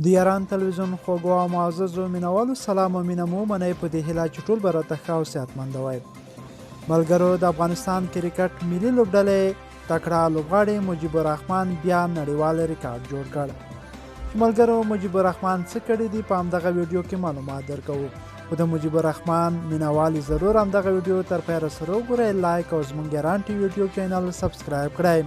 د ایران تلویزیون خوږو او معززو مینوالو سلام او مینه مو منئ په دې هیله چې ټول به راته ښه او صحتمند وئ. ملګرو، د افغانستان کرکټ ملي لوبډلې تکړه لوبغاړی مجیب الرحمن بیا نړیوال ریکارډ جوړ کړ. ملګرو، مجیب الرحمن څه کړي دي په همدغه ویډیو کې معلومات درکوو. خو د مجیب الرحمن مینوال ضرور همدغه ویډیو تر پایه سره وګورئ، لایک او زموږ ګران ټي ویډیو چینل سبسکرایب کړئ.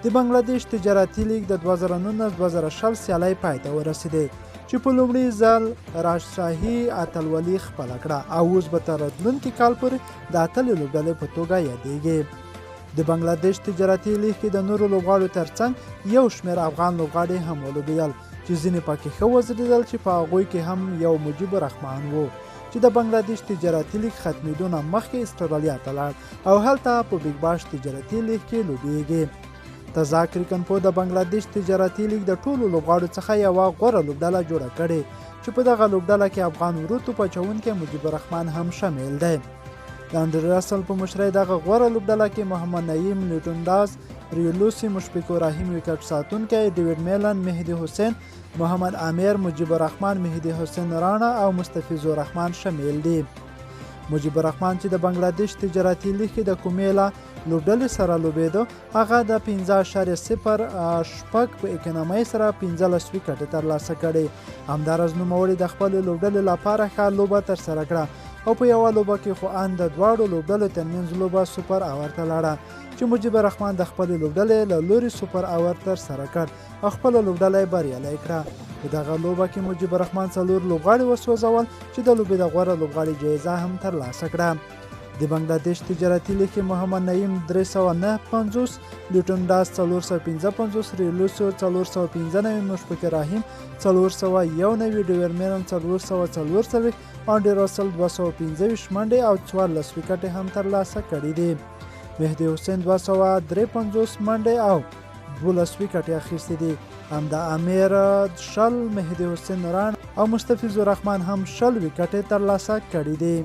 د بنگلادیش تجارتي لیګ د 2019-2020 سیالۍ پای ته ورسېدې چې په لومړي ځل راجشاهي اتلولي خپله کړه او اوس به تر راتلونکي کال پورې د اتلې لوبډلې په توګه یادېږي. د بنگلادیش تجارتي لیګ کې د نورو لوبغاړو ترڅنګ یو شمېر افغان لوبغاړي هم ولوبېدل چې ځینې پکې ښه وځلېدل چې په هغوی کې هم یو مجیب الرحمن و چې د بنگلادیش تجارتي لیګ ختمېدو نه مخکې استرالیا ته لاړ او هلته په بیګ باش تجارتي لیګ کې لوبېږي. تازه کرکټپو د بنگلادیش تجارتي لیګ د ټولو لوبغاړو څخه یوه غوره لوبډله جوړه کړې چې په دغه لوبډله کې افغان ورو توپ اچوونکی مجیب الرحمن هم شامل دی. د انډر راسل په مشرۍ دغه غوره لوبډله کې محمد نعیم لیټونډاز، ریولوسی مشفق الرحیم وکټ ساتونکی، ډیوډ میلن، مهدي حسین، محمد عامر، مجیب الرحمن، مهدي حسین رانا او مستفیض الرحمن شامل دي. مجیب الرحمن چې د بنگلادیش تجارتي لیګ کې د کومیلا لوبډلې سره لوبېده، هغه د 15.06 په اکانومۍ سره 15 ویکټې ترلاسه کړې. همداراز نوموړي د خپلې لوبډلې لپاره ښه لوبه ترسره کړه او په یوه لوبه کې خو ان د دواړو لوبډلو ترمنځ لوبه سوپر اوور ته لاړه چې مجیب الرحمن د خپلې لوبډلې له لوري سوپر اوور ترسره کړ او خپله لوبډله یې بریالی کړه. په دغه لوبه کې مجیب الرحمن 4 لوبغاړي وسوځول چې د لوبې د غوره لوبغاړي جایزه هم ترلاسه کړه. د بنگلادیش تجارتي لیګ کې محمد نعیم 309.50، لیټونډاز 455، ریولوسو 495، مشفق الرحیم 401، ډیوډ میلن 444، انډر راسل 225 منډې او 14 ویکټې هم ترلاسه کړي دي. مهدي حسین 253 منډې او 12 ویکټې اخیستې دي. همدا امیر شل، مهدي حسین ران او مستفیض الرحمن هم 20 ویکټې ترلاسه کړي دي.